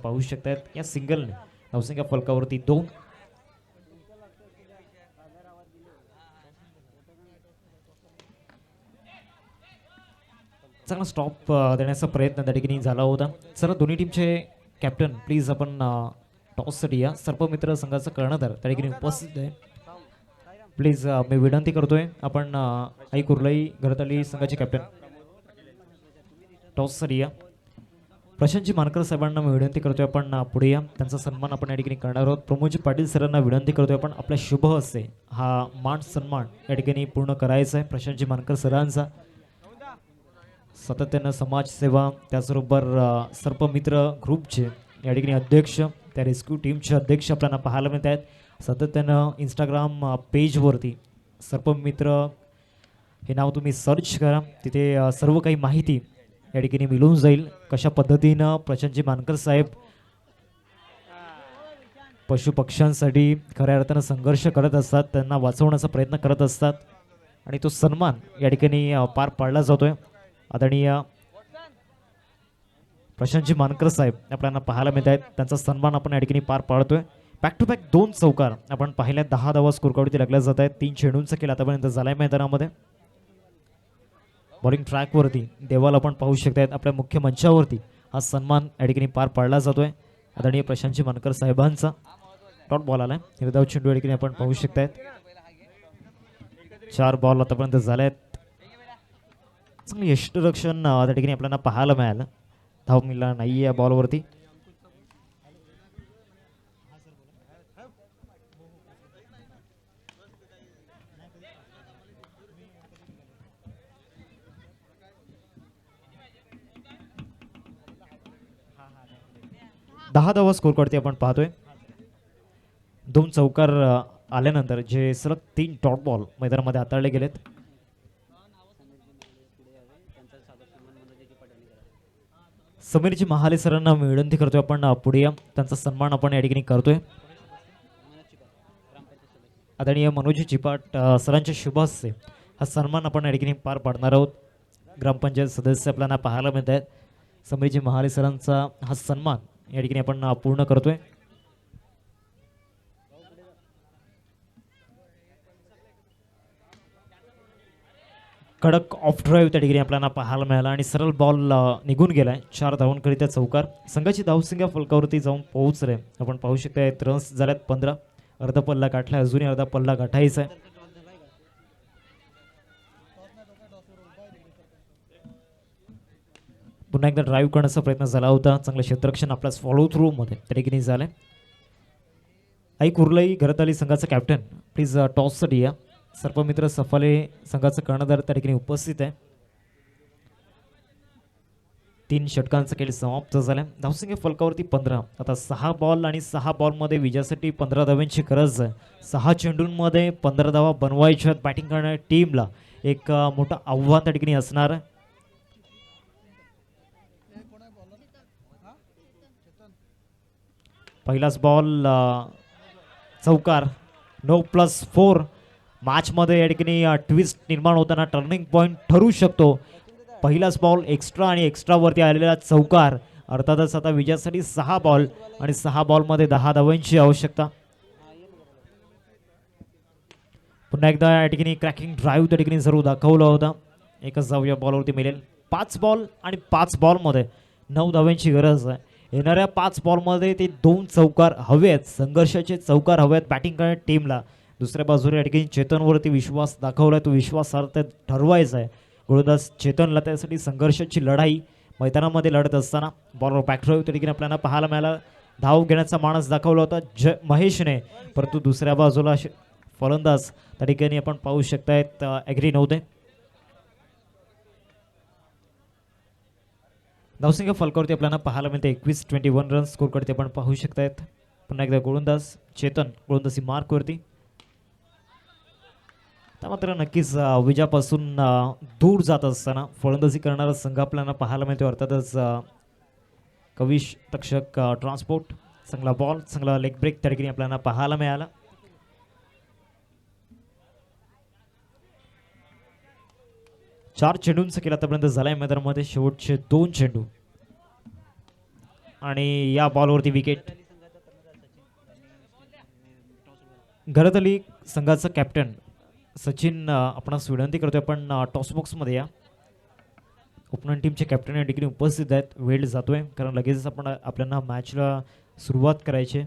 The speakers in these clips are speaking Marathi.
पाहू शकतायत या सिंगलने धावसंख्या फलकावरती 2. चांगला स्टॉप देण्याचा प्रयत्न त्या ठिकाणी झाला होता. सर दोन्ही टीमचे कॅप्टन प्लीज आपण टॉससाठी या. सर्पमित्र संघाचा कर्णधार त्या ठिकाणी उपस्थित आहे. प्लीज मी विनंती करतोय आपण आई कुर्लाई घरतली संघाचे कॅप्टन टॉससाठी या. प्रशांतजी मानकर साहेबांना मी विनंती करतोय आपण पुढे या. त्यांचा सन्मान आपण या ठिकाणी करणार आहोत. प्रमोदजी पाटील सरांना विनंती करतोय आपण आपल्या शुभ हस्ते हा मान सन्मान या ठिकाणी पूर्ण करायचा आहे. प्रशांतजी मानकर सरांचा सातत्यानं समाजसेवा त्याचबरोबर सर्पमित्र ग्रुपचे या ठिकाणी अध्यक्ष त्या रेस्क्यू टीमचे अध्यक्ष आपल्याला पाहायला मिळत आहेत. सातत्यानं इंस्टाग्राम पेजवरती सर्पमित्र हे नाव तुम्ही सर्च करा. तिथे सर्व काही माहिती या ठिकाणी मिळून जाईल. कशा पद्धतीनं प्रशांतजी मानकर साहेब पशुपक्ष्यांसाठी खऱ्या अर्थानं संघर्ष करत असतात, त्यांना वाचवण्याचा प्रयत्न करत असतात आणि तो सन्मान या ठिकाणी पार पाडला जातोय. आदरणीय प्रशांतजी मानकर साहेब आपल्याला पाहायला मिळत आहेत. त्यांचा सन्मान आपण या ठिकाणी पार पाडतोय. बॅक टू बॅक 2 चौकार आपण पाहिल्या. 10 धावा स्कोरकार्डवरती लागल्या जात आहेत. 3 चेंडूंचा खेळ आतापर्यंत झालाय मैदानामध्ये. बॉलिंग ट्रॅकवरती देवाल आपण पाहू शकतायत. आपल्या मुख्य मंचावरती हा सन्मान या ठिकाणी पार पाडला जातोय. आदरणीय प्रशांतजी मानकर साहेबांचा डॉट बॉल आलाय. निर्धाव चेंडू या ठिकाणी आपण पाहू शकतायत. 4 बॉल आतापर्यंत झाले आहेत. चांगलं यष्टरक्षण त्या ठिकाणी आपल्याला पाहायला मिळालं. धाव मिळाला नाही या बॉलवरती. दहा धावा स्कोर करते आपण पाहतोय. 2 चौकार आल्यानंतर जे सलग 3 डॉट बॉल मैदानामध्ये हाताळले गेलेत. समीरजी महाले सरांना विनंती करतोय आपण पुढे या. त्यांचा सन्मान आपण या ठिकाणी करतोय. आदरणीय मनोजी चिपाट सरांच्या शुभ हस्ते हा सन्मान आपण या ठिकाणी पार पाडणार आहोत. ग्रामपंचायत सदस्य आपल्याला पाहायला मिळत आहेत. समीरजी महाले सरांचा हा सन्मान या ठिकाणी आपण पूर्ण करतोय. कडक ऑफ ड्राईव्ह त्या ठिकाणी आपल्याला पाहायला मिळाला आणि सरळ बॉल निघून गेलाय. 4 धावांकरिता चौकार. संघाची धावसंख्या फलकावरती जाऊन पोहोचले आपण पाहू शकताय. रन्स झाल्यात 15. अर्धा पल्ला गाठलाय. अजूनही अर्धा पल्ला गाठायचा आहे. पुन्हा एकदा ड्राईव्ह करण्याचा प्रयत्न झाला होता. चांगलं क्षेत्ररक्षण आपल्या फॉलो थ्रू मध्ये त्या ठिकाणी झालंय. आई कुर्लाई घरताली संघाचा कॅप्टन प्लीज टॉससाठी या. सर्पमित्र सफाले संघाचा कर्णधार त्या ठिकाणी उपस्थित आहे. 3 षटकांचा खेळ समाप्त झाला. धावसंख्या फलकावरती 15. आता 6 बॉल आणि 6 बॉलमध्ये विजयासाठी 15 धावांची गरज आहे. 6 चेंडूंमध्ये 15 धावा बनवायच्या. बॅटिंग करणाऱ्या टीमला एक मोठं आव्हान त्या ठिकाणी असणार आहे. पहिलाच बॉल चौकार. 9+4 मॅचमध्ये या ठिकाणी ट्विस्ट निर्माण होताना टर्निंग पॉईंट ठरू शकतो. पहिलाच बॉल एक्स्ट्रा आणि एक्स्ट्रावरती आलेला चौकार. अर्थातच आता विजयासाठी 6 बॉल आणि 6 बॉलमध्ये 10 धावांची आवश्यकता. पुन्हा एकदा या ठिकाणी क्रॅकिंग ड्राईव्ह त्या ठिकाणी जरूर दाखवला होता. एकच धाव या बॉलवरती मिळेल. 5 बॉल आणि 5 बॉलमध्ये 9 धावांची गरज आहे. येणाऱ्या 5 बॉलमध्ये ते 2 चौकार हवेत. संघर्षाचे चौकार हवेत बॅटिंग करणाऱ्या टीमला. दुसऱ्या बाजूला या ठिकाणी चेतनवरती विश्वास दाखवलाय. तो विश्वास ठरवायचा आहे. गोलंदाज चेतनला त्यासाठी संघर्षाची लढाई मैदानामध्ये लढत असताना बॉलवर बॅकड्राईव्ह त्या ठिकाणी आपल्याला पाहायला मिळाला. धाव घेण्याचा मानस दाखवला होता महेशने, परंतु दुसऱ्या बाजूला फलंदाज त्या ठिकाणी आपण पाहू शकतायत ॲग्री नव्हते. धावसंख्या फलकावरती आपल्याला पाहायला मिळते 21 रन्स स्कोर करते आपण पाहू शकतायत. पुन्हा एकदा गोलंदाज चेतन गोलंदाजी मार्कवरती. मात्र नक्कीच विजयापासून दूर जात असताना फलंदाजी करणारा संघ आपल्याला पाहायला मिळतो. अर्थातच कविश तक्षक ट्रान्सपोर्ट. चांगला बॉल, चांगला लेग ब्रेक त्या ठिकाणी आपल्याला पाहायला मिळाला. चार चेंडूंचा खेळ आतापर्यंत झालाय मैदानामध्ये. शेवटचे 2 चेंडू. आणि या बॉलवरती विकेट. घरतली संघाचा कॅप्टन सचिन आपणास विनंती करतोय पण टॉस बॉक्समध्ये या. ओपनंट टीमचे कॅप्टन या ठिकाणी उपस्थित आहेत. वेळ जातोय कारण लगेचच आपण आपल्याला मॅचला सुरुवात करायची.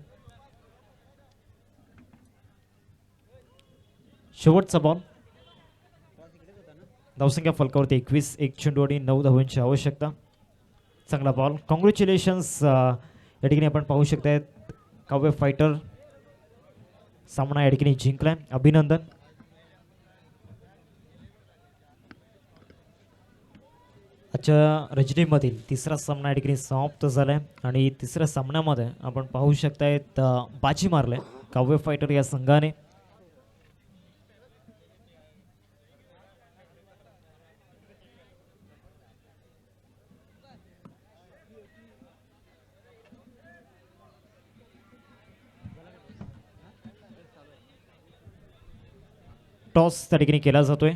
शेवटचा बॉल. धावसंख्या फलकावरती 21, एक चेंडू आणि 9 धावांची आवश्यकता. चांगला बॉल. कॉंग्रॅच्युलेशन्स या ठिकाणी आपण पाहू शकताय काव्य फायटर सामना या ठिकाणी जिंकलाय. अभिनंदन. आजच्या रजनीमधील तिसरा सामना या ठिकाणी समाप्त झालाय आणि तिसऱ्या सामन्यामध्ये आपण पाहू शकतायत बाजी मारले काव्य फायटर या संघाने. टॉस त्या ठिकाणी केला जातोय.